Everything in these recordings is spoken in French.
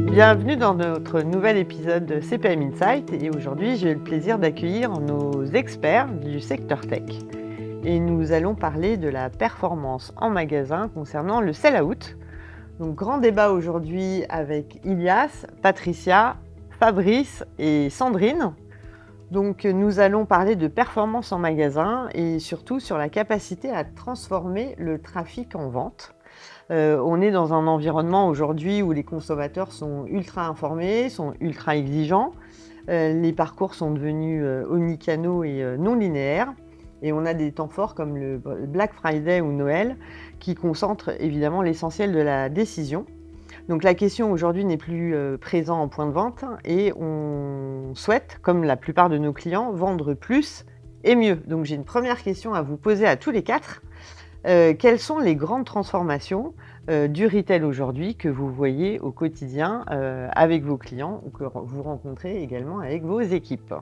Bienvenue dans notre nouvel épisode de CPM Insight et aujourd'hui j'ai le plaisir d'accueillir nos experts du secteur tech. Et nous allons parler de la performance en magasin concernant le sell-out. Donc grand débat aujourd'hui avec Ilias, Patricia, Fabrice et Sandrine. Donc nous allons parler de performance en magasin et surtout sur la capacité à transformer le trafic en vente. On est dans un environnement aujourd'hui où les consommateurs sont ultra informés, sont ultra exigeants. Les parcours sont devenus omnicanaux et non linéaires. Et on a des temps forts comme le Black Friday ou Noël qui concentrent évidemment l'essentiel de la décision. Donc la question aujourd'hui n'est plus présent en point de vente et on souhaite, comme la plupart de nos clients, vendre plus et mieux. Donc j'ai une première question à vous poser à tous les quatre. Quelles sont les grandes transformations du retail aujourd'hui que vous voyez au quotidien avec vos clients ou que vous rencontrez également avec vos équipes?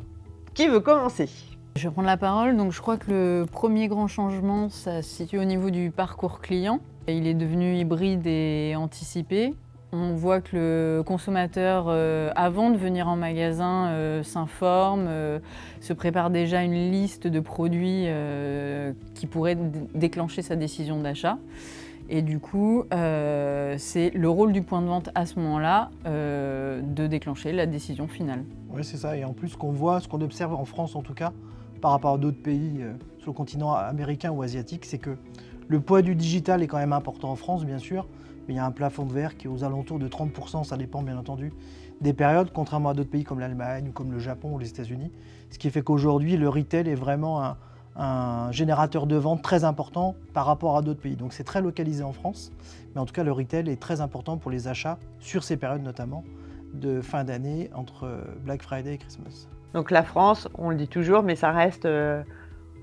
Qui veut commencer? Je vais prendre la parole. Donc, je crois que le premier grand changement, ça se situe au niveau du parcours client. Il est devenu hybride et anticipé. On voit que le consommateur, avant de venir en magasin, s'informe, se prépare déjà une liste de produits qui pourraient déclencher sa décision d'achat. Et du coup, c'est le rôle du point de vente à ce moment-là de déclencher la décision finale. Oui, c'est ça. Et en plus, ce qu'on observe en France en tout cas, par rapport à d'autres pays sur le continent américain ou asiatique, c'est que le poids du digital est quand même important en France, bien sûr, mais il y a un plafond de verre qui est aux alentours de 30%, ça dépend bien entendu des périodes, contrairement à d'autres pays comme l'Allemagne ou comme le Japon ou les États-Unis. Ce qui fait qu'aujourd'hui, le retail est vraiment un générateur de vente très important par rapport à d'autres pays. Donc c'est très localisé en France, mais en tout cas le retail est très important pour les achats sur ces périodes notamment de fin d'année entre Black Friday et Christmas. Donc la France, on le dit toujours, mais ça reste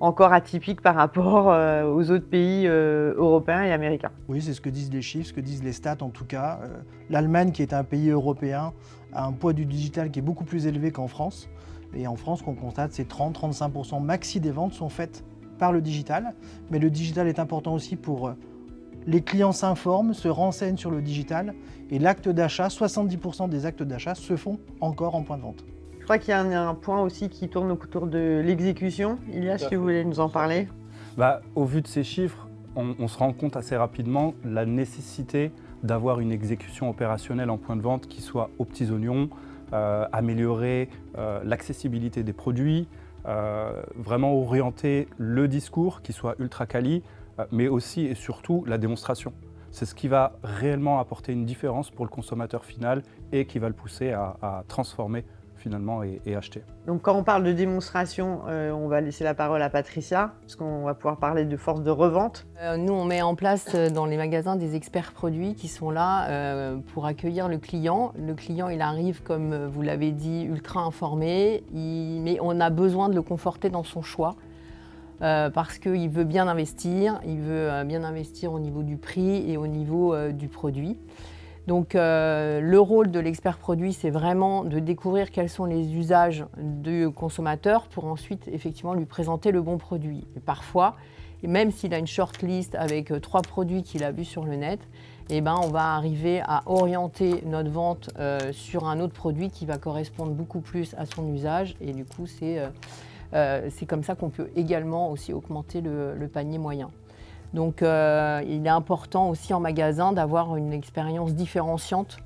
encore atypique par rapport aux autres pays européens et américains. Oui, c'est ce que disent les chiffres, ce que disent les stats en tout cas. L'Allemagne, qui est un pays européen, a un poids du digital qui est beaucoup plus élevé qu'en France. Et en France, ce qu'on constate, c'est 30-35% maxi des ventes sont faites par le digital. Mais le digital est important aussi pour les clients s'informent, se renseignent sur le digital. Et l'acte d'achat, 70% des actes d'achat se font encore en point de vente. Je crois qu'il y a un point aussi qui tourne autour de l'exécution. Ilias, si vous voulez nous en parler. Au vu de ces chiffres, on se rend compte assez rapidement la nécessité d'avoir une exécution opérationnelle en point de vente qui soit aux petits oignons, améliorer l'accessibilité des produits, vraiment orienter le discours qui soit ultra quali, mais aussi et surtout la démonstration. C'est ce qui va réellement apporter une différence pour le consommateur final et qui va le pousser à transformer finalement et acheter. Donc quand on parle de démonstration, on va laisser la parole à Patricia, parce qu'on va pouvoir parler de force de revente. Nous, on met en place dans les magasins des experts produits qui sont là pour accueillir le client. Le client, il arrive, comme vous l'avez dit, ultra informé, mais on a besoin de le conforter dans son choix. Parce qu'il veut bien investir, au niveau du prix et au niveau du produit. Donc le rôle de l'expert produit, c'est vraiment de découvrir quels sont les usages du consommateur pour ensuite effectivement lui présenter le bon produit. Et parfois, même s'il a une shortlist avec 3 produits qu'il a vus sur le net, on va arriver à orienter notre vente sur un autre produit qui va correspondre beaucoup plus à son usage. Et du coup, c'est comme ça qu'on peut également aussi augmenter le panier moyen. Donc il est important aussi en magasin d'avoir une expérience différenciante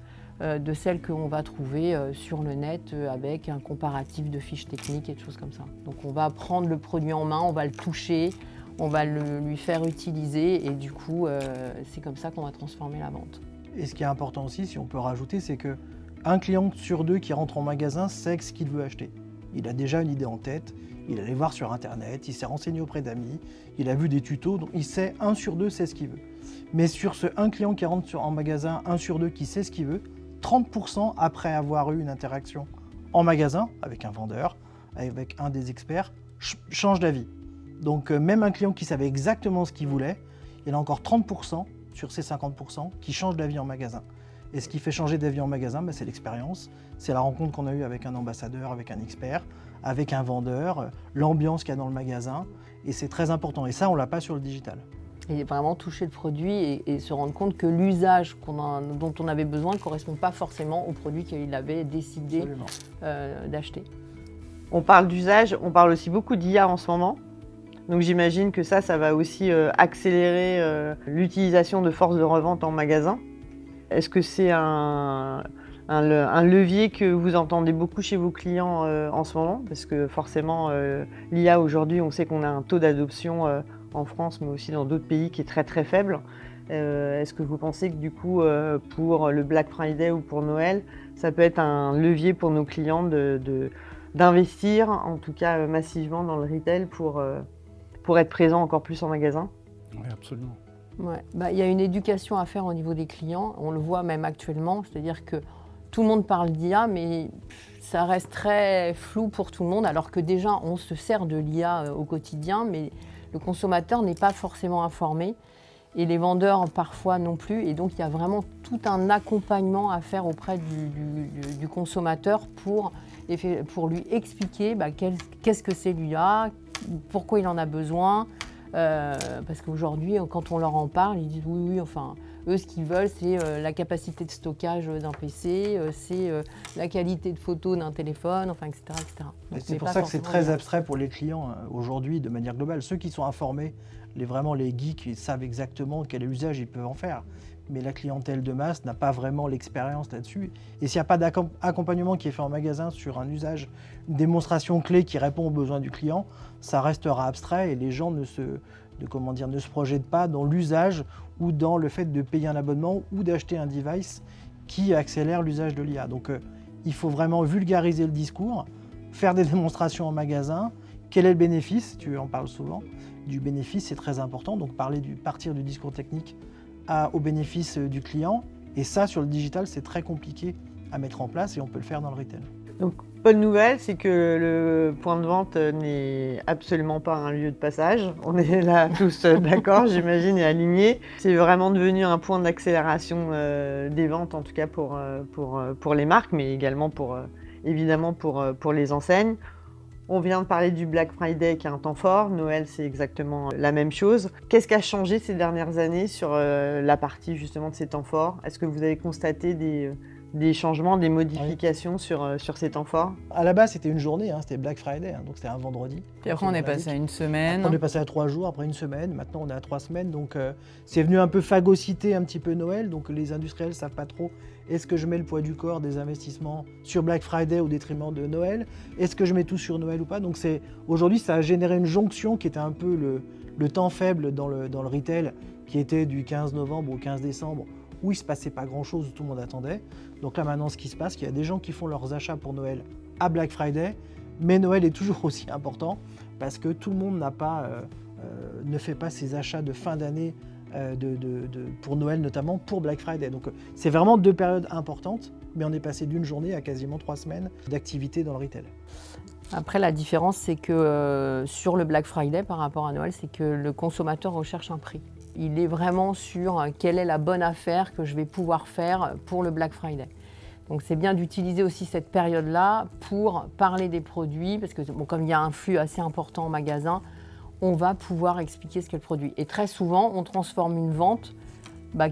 de celle qu'on va trouver sur le net avec un comparatif de fiches techniques et de choses comme ça. Donc on va prendre le produit en main, on va le toucher, on va lui faire utiliser et du coup c'est comme ça qu'on va transformer la vente. Et ce qui est important aussi, si on peut rajouter, c'est qu'un client sur 2 qui rentre en magasin sait ce qu'il veut acheter. Il a déjà une idée en tête, il allait voir sur internet, il s'est renseigné auprès d'amis, il a vu des tutos, donc il sait, 1 sur 2 sait ce qu'il veut. Mais sur ce 1 client qui rentre en magasin, 1 sur 2 qui sait ce qu'il veut, 30% après avoir eu une interaction en magasin avec un vendeur, avec un des experts, change d'avis. Donc même un client qui savait exactement ce qu'il voulait, il y en a encore 30% sur ces 50% qui changent d'avis en magasin. Et ce qui fait changer d'avis en magasin, c'est l'expérience, c'est la rencontre qu'on a eue avec un ambassadeur, avec un expert, avec un vendeur, l'ambiance qu'il y a dans le magasin. Et c'est très important. Et ça, on ne l'a pas sur le digital. Et vraiment toucher le produit et se rendre compte que l'usage dont on avait besoin ne correspond pas forcément au produit qu'il avait décidé d'acheter. On parle d'usage, on parle aussi beaucoup d'IA en ce moment. Donc j'imagine que ça va aussi accélérer l'utilisation de force de revente en magasin. Est-ce que c'est un levier que vous entendez beaucoup chez vos clients en ce moment? Parce que forcément, l'IA aujourd'hui, on sait qu'on a un taux d'adoption en France, mais aussi dans d'autres pays qui est très très faible. Est-ce que vous pensez que du coup, pour le Black Friday ou pour Noël, ça peut être un levier pour nos clients d'investir, en tout cas massivement dans le retail pour être présent encore plus en magasin? Oui, absolument. Ouais. Il y a une éducation à faire au niveau des clients, on le voit même actuellement, c'est-à-dire que tout le monde parle d'IA, mais ça reste très flou pour tout le monde, alors que déjà on se sert de l'IA au quotidien, mais le consommateur n'est pas forcément informé et les vendeurs parfois non plus. Et donc il y a vraiment tout un accompagnement à faire auprès du consommateur pour lui expliquer qu'est-ce que c'est l'IA, pourquoi il en a besoin. Parce qu'aujourd'hui, quand on leur en parle, ils disent oui, enfin, eux, ce qu'ils veulent, c'est la capacité de stockage d'un PC, c'est la qualité de photo d'un téléphone, enfin, etc. etc. Donc, C'est pour ça que c'est très abstrait pour les clients aujourd'hui, de manière globale. Ceux qui sont informés, vraiment les geeks, ils savent exactement quel usage ils peuvent en faire. Mais la clientèle de masse n'a pas vraiment l'expérience là-dessus. Et s'il n'y a pas d'accompagnement qui est fait en magasin sur un usage, une démonstration clé qui répond aux besoins du client, ça restera abstrait et les gens ne se projettent pas dans l'usage ou dans le fait de payer un abonnement ou d'acheter un device qui accélère l'usage de l'IA. Donc il faut vraiment vulgariser le discours, faire des démonstrations en magasin. Quel est le bénéfice? Tu en parles souvent. Du bénéfice, c'est très important. Donc partir du discours technique au bénéfice du client. Et ça, sur le digital, c'est très compliqué à mettre en place et on peut le faire dans le retail. Donc, bonne nouvelle, c'est que le point de vente n'est absolument pas un lieu de passage. On est là tous d'accord, j'imagine, et alignés. C'est vraiment devenu un point d'accélération des ventes, en tout cas pour les marques, mais également évidemment pour les enseignes. On vient de parler du Black Friday qui est un temps fort, Noël c'est exactement la même chose. Qu'est-ce qui a changé ces dernières années sur la partie justement de ces temps forts? Est-ce que vous avez constaté des changements, des modifications sur ces temps forts? À la base c'était une journée, c'était Black Friday, donc c'était un vendredi. Puis après on est passé à une semaine. Après, on est passé à 3 jours, après une semaine, maintenant on est à 3 semaines. Donc c'est venu un peu phagocyter un petit peu Noël, donc les industriels ne savent pas trop. Est-ce que je mets le poids du corps des investissements sur Black Friday au détriment de Noël? Est-ce que je mets tout sur Noël ou pas? Donc aujourd'hui, ça a généré une jonction qui était un peu le temps faible dans le retail, qui était du 15 novembre au 15 décembre, où il ne se passait pas grand-chose, où tout le monde attendait. Donc là maintenant, ce qui se passe, c'est qu'il y a des gens qui font leurs achats pour Noël à Black Friday, mais Noël est toujours aussi important, parce que tout le monde ne fait pas ses achats de fin d'année pour Noël, notamment pour Black Friday. Donc c'est vraiment 2 périodes importantes, mais on est passé d'une journée à quasiment 3 semaines d'activité dans le retail. Après, la différence, c'est que sur le Black Friday par rapport à Noël, c'est que le consommateur recherche un prix. Il est vraiment sur quelle est la bonne affaire que je vais pouvoir faire pour le Black Friday. Donc c'est bien d'utiliser aussi cette période-là pour parler des produits, parce que comme il y a un flux assez important en magasin, on va pouvoir expliquer ce qu'est le produit. Et très souvent, on transforme une vente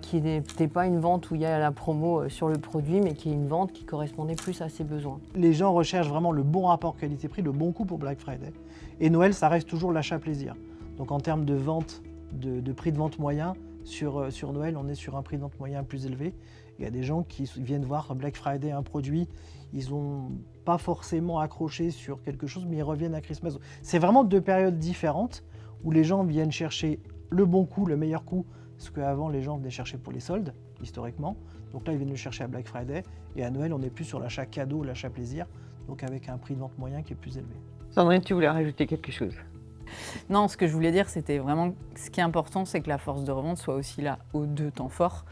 qui n'était pas une vente où il y a la promo sur le produit, mais qui est une vente qui correspondait plus à ses besoins. Les gens recherchent vraiment le bon rapport qualité-prix, le bon coût pour Black Friday. Et Noël, ça reste toujours l'achat plaisir. Donc en termes de vente, de prix de vente moyen, sur Noël, on est sur un prix de vente moyen plus élevé. Il y a des gens qui viennent voir Black Friday un produit, ils n'ont pas forcément accroché sur quelque chose, mais ils reviennent à Christmas. C'est vraiment 2 périodes différentes où les gens viennent chercher le bon coût, le meilleur coût, ce qu'avant les gens venaient chercher pour les soldes, historiquement. Donc là, ils viennent le chercher à Black Friday. Et à Noël, on est plus sur l'achat cadeau, l'achat plaisir, donc avec un prix de vente moyen qui est plus élevé. Sandrine, tu voulais rajouter quelque chose? Non, ce que je voulais dire, c'était vraiment ce qui est important, c'est que la force de revente soit aussi là aux 2 temps forts.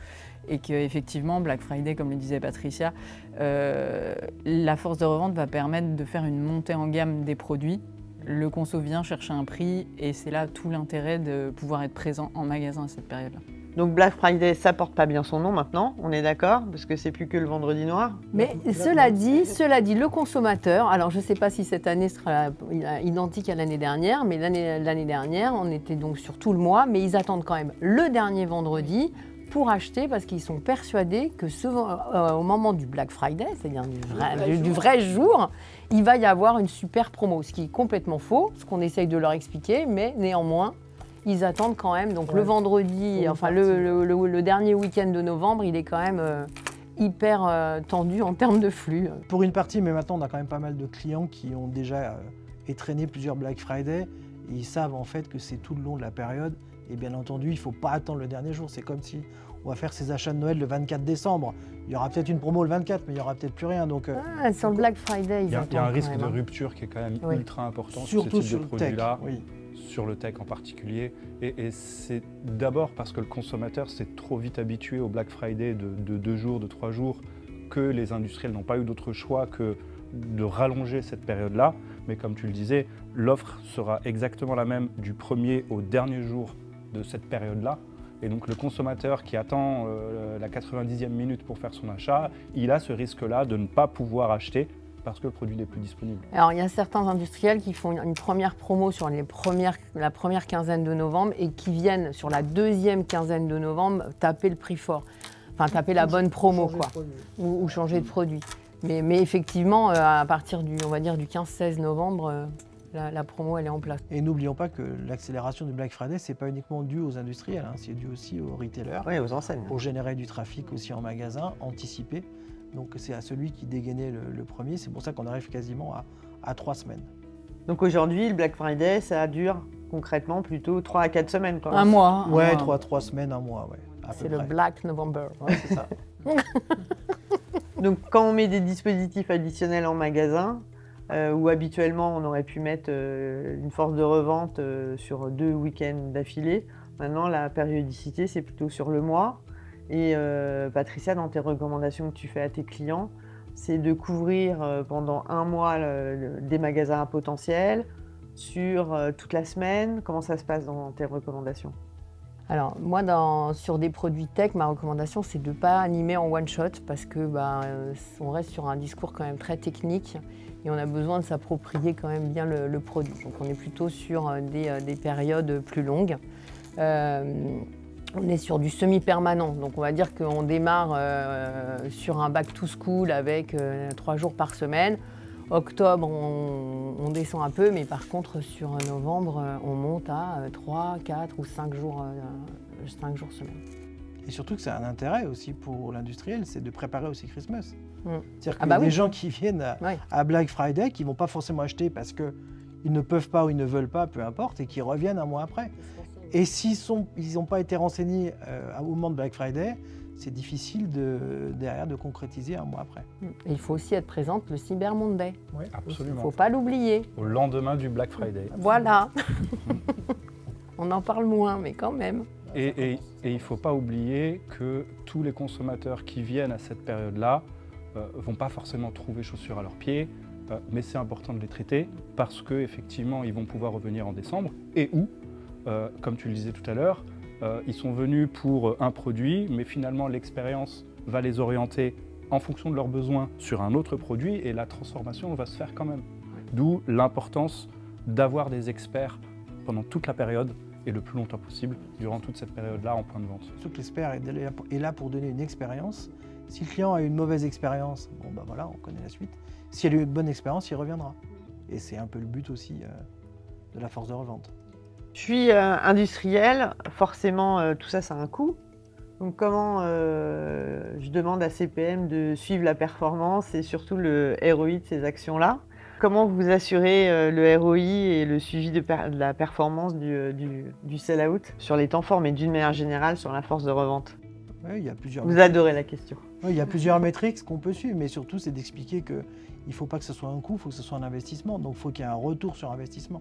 Et qu'effectivement, Black Friday, comme le disait Patricia, la force de revente va permettre de faire une montée en gamme des produits. Le conso vient chercher un prix et c'est là tout l'intérêt de pouvoir être présent en magasin à cette période-là. Donc Black Friday, ça porte pas bien son nom maintenant, on est d'accord? Parce que c'est plus que le vendredi noir. Mais cela dit, le consommateur, alors je ne sais pas si cette année sera identique à l'année dernière, mais l'année dernière, on était donc sur tout le mois, mais ils attendent quand même le dernier vendredi pour acheter parce qu'ils sont persuadés que au moment du Black Friday, c'est-à-dire du vrai jour, il va y avoir une super promo, ce qui est complètement faux, ce qu'on essaye de leur expliquer, mais néanmoins, ils attendent quand même. Donc le vendredi, enfin le dernier week-end de novembre, il est quand même hyper tendu en termes de flux. Pour une partie, mais maintenant on a quand même pas mal de clients qui ont déjà étraîné plusieurs Black Friday et ils savent en fait que c'est tout le long de la période. Et bien entendu, il ne faut pas attendre le dernier jour. C'est comme si on va faire ses achats de Noël le 24 décembre. Il y aura peut-être une promo le 24, mais il n'y aura peut-être plus rien. Donc, sur le Black Friday, il y a un risque de rupture qui est quand même ultra important surtout sur ce type de produit-là, oui. sur le tech en particulier. Et c'est d'abord parce que le consommateur s'est trop vite habitué au Black Friday de 2 jours, de 3 jours, que les industriels n'ont pas eu d'autre choix que de rallonger cette période-là. Mais comme tu le disais, l'offre sera exactement la même du premier au dernier jour de cette période-là. Et donc le consommateur qui attend la 90e minute pour faire son achat, il a ce risque-là de ne pas pouvoir acheter parce que le produit n'est plus disponible. Alors il y a certains industriels qui font une première promo sur la première quinzaine de novembre et qui viennent sur la deuxième quinzaine de novembre taper le prix fort. Enfin taper la bonne promo quoi, ou changer de produit. Mais effectivement, à partir du 15-16 novembre, la promo elle est en place. Et n'oublions pas que l'accélération du Black Friday, c'est pas uniquement dû aux industriels, hein, c'est dû aussi aux retailers, Aux enseignes. pour générer du trafic aussi en magasin, anticipé. Donc c'est à celui qui dégainait le premier. C'est pour ça qu'on arrive quasiment à 3 semaines. Donc aujourd'hui, le Black Friday, ça dure concrètement plutôt 3 à 4 semaines. Quoi. Un mois. Ouais, un mois. 3 semaines, un mois, ouais. C'est le Black November. Ouais, c'est ça. Donc quand on met des dispositifs additionnels en magasin, où habituellement on aurait pu mettre une force de revente sur 2 week-ends d'affilée, maintenant la périodicité c'est plutôt sur le mois. Et Patricia, dans tes recommandations que tu fais à tes clients, c'est de couvrir pendant un mois des magasins potentiels, sur toute la semaine. Comment ça se passe dans tes recommandations ? Alors moi, sur des produits tech, ma recommandation c'est de ne pas animer en one shot parce que on reste sur un discours quand même très technique et on a besoin de s'approprier quand même bien le produit. Donc on est plutôt sur des périodes plus longues. On est sur du semi-permanent, donc on va dire qu'on démarre sur un back to school avec 3 jours par semaine. Octobre, on descend un peu, mais par contre, sur novembre, on monte à 3, 4 ou 5 jours semaine. Et surtout que c'est un intérêt aussi pour l'industriel, c'est de préparer aussi Christmas. C'est-à-dire qu'il y bah a des oui. gens qui viennent à Black Friday, qui ne vont pas forcément acheter parce qu'ils ne peuvent pas ou ils ne veulent pas, peu importe, et qui reviennent un mois après. Et s'ils n'ont pas été renseignés au moment de Black Friday, c'est difficile derrière de concrétiser un mois après. Et il faut aussi être présente le Cyber Monday. Oui, Il ne absolument. faut pas l'oublier. Au lendemain du Black Friday. Voilà. On en parle moins, mais quand même. Et il ne faut pas oublier que tous les consommateurs qui viennent à cette période-là ne vont pas forcément trouver chaussures à leurs pieds, mais c'est important de les traiter parce qu'effectivement, ils vont pouvoir revenir en décembre et comme tu le disais tout à l'heure, ils sont venus pour un produit, mais finalement l'expérience va les orienter en fonction de leurs besoins sur un autre produit et la transformation va se faire quand même. D'où l'importance d'avoir des experts pendant toute la période et le plus longtemps possible durant toute cette période-là en point de vente. Surtout que l'expert est là pour donner une expérience. Si le client a une mauvaise expérience, bon ben voilà, on connaît la suite. Si elle a eu une bonne expérience, il reviendra. Et c'est un peu le but aussi de la force de revente. Je suis industriel, forcément tout ça a un coût. Donc comment je demande à CPM de suivre la performance et surtout le ROI de ces actions-là? Comment vous assurez le ROI et le suivi de la performance du sell-out sur les temps forts, mais d'une manière générale sur la force de revente? Ouais, il y a plusieurs Vous adorez la question. il y a plusieurs métriques qu'on peut suivre, mais surtout c'est d'expliquer qu'il ne faut pas que ce soit un coût, il faut que ce soit un investissement. Donc il faut qu'il y ait un retour sur investissement.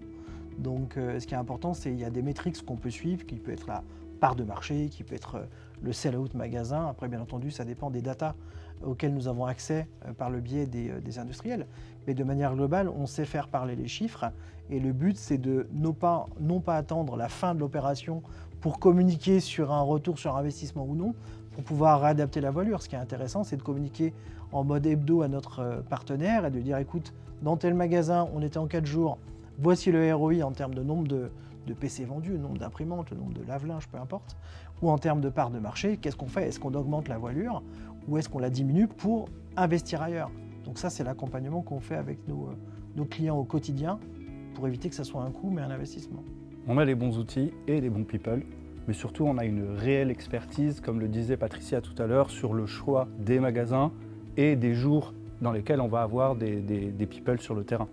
Donc ce qui est important, c'est qu'il y a des métriques qu'on peut suivre, qui peut être la part de marché, qui peut être le sell-out magasin. Après, bien entendu, ça dépend des datas auxquelles nous avons accès par le biais des industriels. Mais de manière globale, on sait faire parler les chiffres. Et le but, c'est de non pas attendre la fin de l'opération pour communiquer sur un retour sur investissement ou non, pour pouvoir réadapter la voilure. Ce qui est intéressant, c'est de communiquer en mode hebdo à notre partenaire et de dire, écoute, dans tel magasin, on était en 4 jours, voici le ROI en termes de nombre de PC vendus, le nombre d'imprimantes, le nombre de lave-linge, peu importe, ou en termes de part de marché, qu'est-ce qu'on fait? Est-ce qu'on augmente la voilure ou est-ce qu'on la diminue pour investir ailleurs? Donc ça, c'est l'accompagnement qu'on fait avec nos clients au quotidien pour éviter que ça soit un coût, mais un investissement. On a les bons outils et les bons people, mais surtout on a une réelle expertise, comme le disait Patricia tout à l'heure, sur le choix des magasins et des jours dans lesquels on va avoir des people sur le terrain.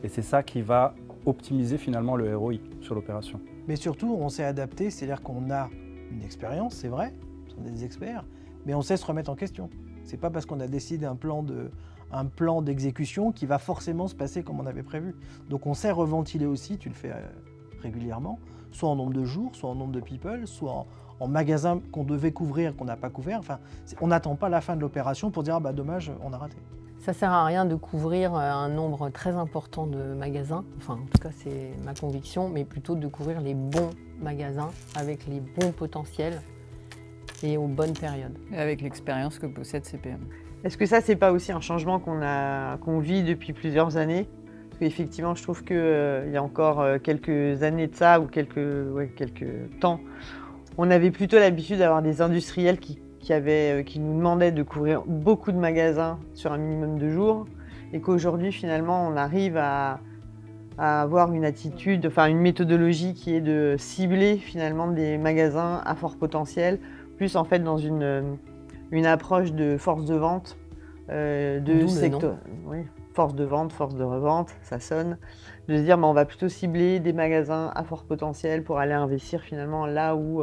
Et c'est ça qui va optimiser finalement le ROI sur l'opération. Mais surtout, on s'est adapté, c'est-à-dire qu'on a une expérience, c'est vrai, on est des experts, mais on sait se remettre en question. C'est pas parce qu'on a décidé un plan d'exécution qui va forcément se passer comme on avait prévu. Donc on sait reventiler aussi, tu le fais régulièrement, soit en nombre de jours, soit en nombre de people, soit en magasins qu'on devait couvrir, qu'on n'a pas couvert. Enfin, on n'attend pas la fin de l'opération pour dire ah bah dommage, on a raté. Ça ne sert à rien de couvrir un nombre très important de magasins, enfin en tout cas c'est ma conviction, mais plutôt de couvrir les bons magasins avec les bons potentiels et aux bonnes périodes. Et avec l'expérience que possède CPM. Est-ce que ça, c'est pas aussi un changement qu'on vit depuis plusieurs années? Parce qu'effectivement, je trouve qu'il y a encore quelques années de ça, ou quelques temps, on avait plutôt l'habitude d'avoir des industriels qui nous demandaient de couvrir beaucoup de magasins sur un minimum de jours, et qu'aujourd'hui, finalement, on arrive à avoir une attitude, enfin une méthodologie qui est de cibler finalement des magasins à fort potentiel, plus en fait dans une approche de force de vente, de secteur. Oui, force de vente, force de revente, ça sonne. De se dire, on va plutôt cibler des magasins à fort potentiel pour aller investir finalement là où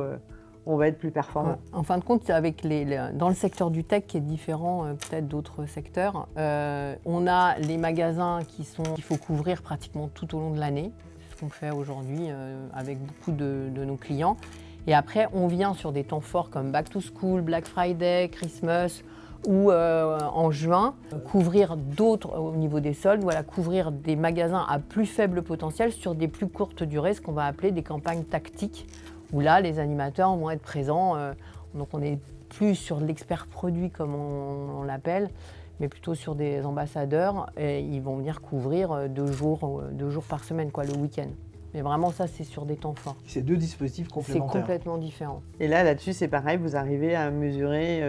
on va être plus performant. En fin de compte, dans le secteur du tech qui est différent peut-être d'autres secteurs, on a les magasins qu'il faut couvrir pratiquement tout au long de l'année. C'est ce qu'on fait aujourd'hui avec beaucoup de nos clients. Et après, on vient sur des temps forts comme Back to School, Black Friday, Christmas ou en juin, couvrir d'autres au niveau des soldes, couvrir des magasins à plus faible potentiel sur des plus courtes durées, ce qu'on va appeler des campagnes tactiques, où là, les animateurs vont être présents. Donc on n'est plus sur l'expert produit comme on l'appelle, mais plutôt sur des ambassadeurs, et ils vont venir couvrir 2 jours par semaine, le week-end. Mais vraiment, ça, c'est sur des temps forts. C'est 2 dispositifs complémentaires. C'est complètement différent. Et là-dessus, c'est pareil, vous arrivez à mesurer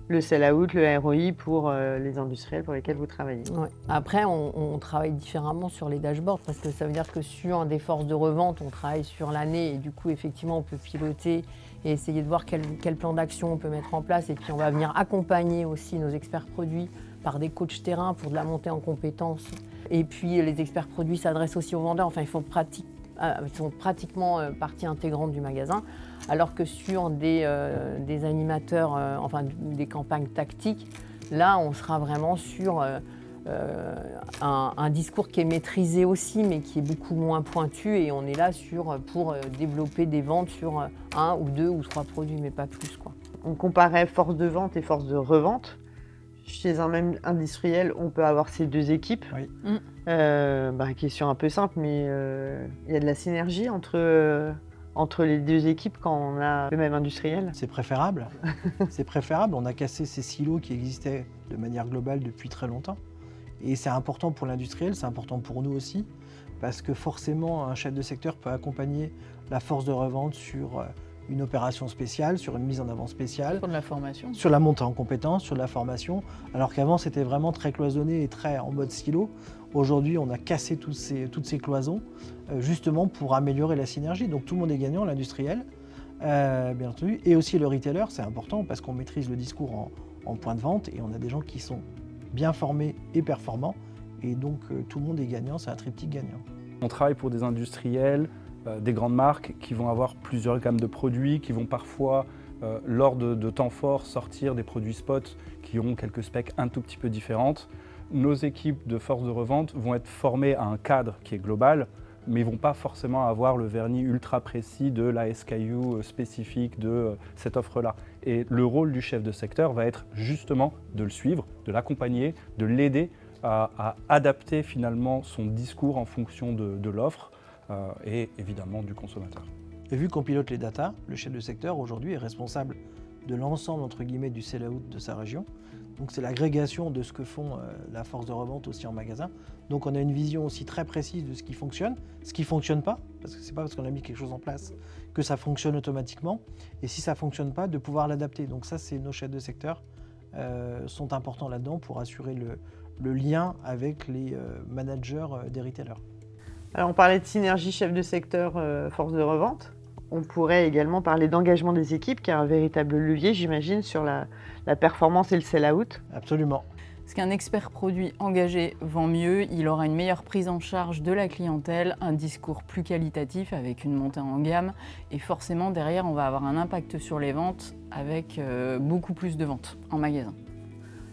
le sell-out, le ROI pour les industriels pour lesquels vous travaillez. Ouais. Après, on travaille différemment sur les dashboards, parce que ça veut dire que sur des forces de revente, on travaille sur l'année, et du coup, effectivement, on peut piloter et essayer de voir quel plan d'action on peut mettre en place. Et puis, on va venir accompagner aussi nos experts produits par des coachs terrain pour de la montée en compétences. Et puis les experts produits s'adressent aussi aux vendeurs, enfin ils sont pratiquement partie intégrante du magasin, alors que sur des animateurs, enfin des campagnes tactiques, là on sera vraiment sur un discours qui est maîtrisé aussi, mais qui est beaucoup moins pointu, et on est là pour développer des ventes sur 1 ou 2 ou 3 produits, mais pas plus, quoi. On comparait force de vente et force de revente. Chez un même industriel, on peut avoir ces 2 équipes. Oui. Question un peu simple, mais il y a de la synergie entre les 2 équipes quand on a le même industriel. C'est préférable. C'est préférable. On a cassé ces silos qui existaient de manière globale depuis très longtemps. Et c'est important pour l'industriel, c'est important pour nous aussi, parce que forcément, un chef de secteur peut accompagner la force de revente sur une opération spéciale, sur une mise en avant spéciale. Sur de la formation. Sur la montée en compétences, sur de la formation, alors qu'avant c'était vraiment très cloisonné et très en mode silo. Aujourd'hui, on a cassé toutes ces cloisons, justement pour améliorer la synergie. Donc tout le monde est gagnant, l'industriel, bien entendu, et aussi le retailer, c'est important parce qu'on maîtrise le discours en point de vente et on a des gens qui sont bien formés et performants, et donc tout le monde est gagnant, c'est un triptyque gagnant. On travaille pour des industriels, des grandes marques qui vont avoir plusieurs gammes de produits, qui vont parfois, lors de temps forts, sortir des produits spots qui auront quelques specs un tout petit peu différentes. Nos équipes de force de revente vont être formées à un cadre qui est global, mais ils ne vont pas forcément avoir le vernis ultra précis de la SKU spécifique de cette offre-là. Et le rôle du chef de secteur va être justement de le suivre, de l'accompagner, de l'aider à adapter finalement son discours en fonction de l'offre et évidemment du consommateur. Et vu qu'on pilote les data, le chef de secteur aujourd'hui est responsable de l'ensemble entre guillemets du sell-out de sa région. Donc c'est l'agrégation de ce que font la force de revente aussi en magasin. Donc on a une vision aussi très précise de ce qui fonctionne, ce qui ne fonctionne pas, parce que c'est pas parce qu'on a mis quelque chose en place que ça fonctionne automatiquement. Et si ça ne fonctionne pas, de pouvoir l'adapter. Donc ça, c'est nos chefs de secteur sont importants là-dedans pour assurer le lien avec les managers des retailers. Alors on parlait de synergie chef de secteur, force de revente. On pourrait également parler d'engagement des équipes, qui est un véritable levier, j'imagine, sur la performance et le sell-out. Absolument. Parce qu'un expert produit engagé vend mieux, il aura une meilleure prise en charge de la clientèle, un discours plus qualitatif avec une montée en gamme, et forcément derrière on va avoir un impact sur les ventes avec beaucoup plus de ventes en magasin.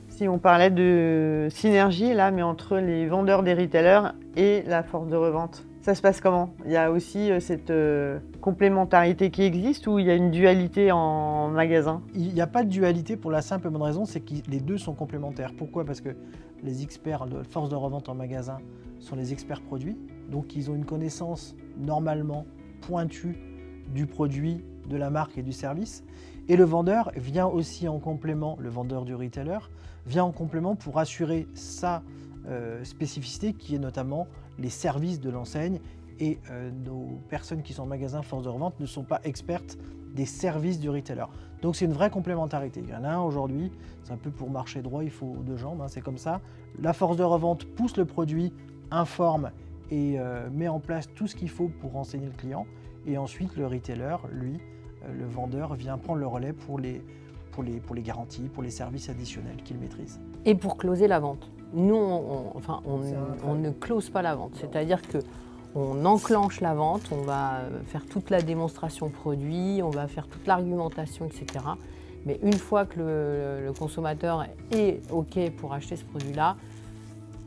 Si on parlait de synergie là, mais entre les vendeurs des retailers et la force de revente, ça se passe comment? Il y a aussi cette complémentarité qui existe ou il y a une dualité en magasin? Il n'y a pas de dualité pour la simple et bonne raison, c'est que les deux sont complémentaires. Pourquoi? Parce que les experts de force de revente en magasin sont les experts produits, donc ils ont une connaissance normalement pointue du produit, de la marque et du service. Et le vendeur vient aussi en complément, le vendeur du retailer, vient en complément pour assurer sa spécificité qui est notamment les services de l'enseigne. Et nos personnes qui sont en magasin force de revente ne sont pas expertes des services du retailer. Donc c'est une vraie complémentarité. Il y en a un aujourd'hui, c'est un peu pour marcher droit, il faut deux jambes, hein, c'est comme ça. La force de revente pousse le produit, informe et met en place tout ce qu'il faut pour renseigner le client. Et ensuite le retailer, lui, le vendeur, vient prendre le relais pour les garanties, pour les services additionnels qu'il maîtrise. Et pour closer la vente. Nous, on ne close pas la vente. C'est-à-dire qu'on enclenche la vente, on va faire toute la démonstration produit, on va faire toute l'argumentation, etc. Mais une fois que le consommateur est OK pour acheter ce produit-là,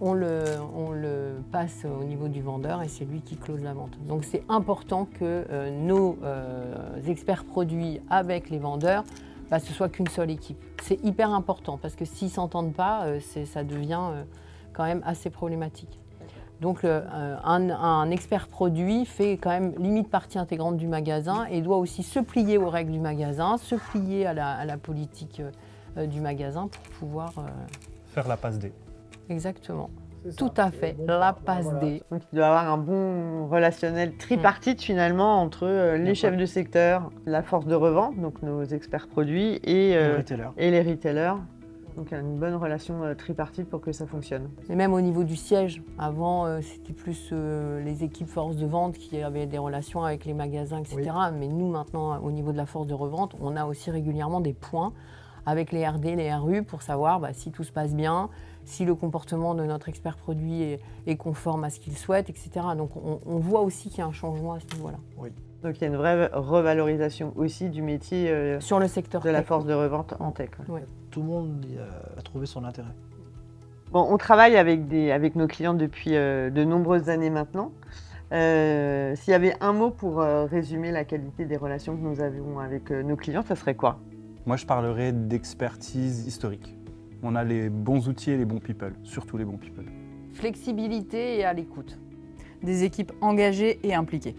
on le passe au niveau du vendeur et c'est lui qui close la vente. Donc c'est important que nos experts produits avec les vendeurs, ce soit qu'une seule équipe. C'est hyper important parce que s'ils ne s'entendent pas, ça devient quand même assez problématique. Donc un expert produit fait quand même limite partie intégrante du magasin et doit aussi se plier aux règles du magasin, se plier à la politique du magasin pour pouvoir... Faire la passe D. Exactement. Tout à fait, la passe D. Donc il doit y avoir un bon relationnel tripartite finalement entre les chefs de secteur, la force de revente, donc nos experts produits, et les retailers. Donc il y a une bonne relation tripartite pour que ça fonctionne. Et même au niveau du siège, avant c'était plus les équipes force de vente qui avaient des relations avec les magasins, etc. Oui. Mais nous maintenant, au niveau de la force de revente, on a aussi régulièrement des points avec les RD, les RU pour savoir si tout se passe bien, si le comportement de notre expert produit est conforme à ce qu'il souhaite, etc. Donc on voit aussi qu'il y a un changement à ce niveau-là. Oui. Donc il y a une vraie revalorisation aussi du métier sur le secteur de la force de revente en tech. Oui. Tout le monde a trouvé son intérêt. Bon, on travaille avec nos clients depuis de nombreuses années maintenant. S'il y avait un mot pour résumer la qualité des relations que nous avons avec nos clients, ça serait quoi? Moi, je parlerais d'expertise historique. On a les bons outils et les bons people, surtout les bons people. Flexibilité et à l'écoute. Des équipes engagées et impliquées.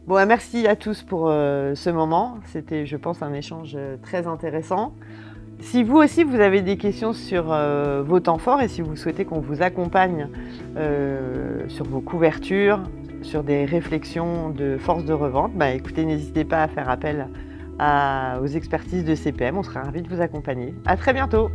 Bon, merci à tous pour ce moment. C'était, je pense, un échange très intéressant. Si vous aussi, vous avez des questions sur vos temps forts et si vous souhaitez qu'on vous accompagne sur vos couvertures, sur des réflexions de force de revente, écoutez, n'hésitez pas à faire appel aux expertises de CPM. On sera ravis de vous accompagner. À très bientôt.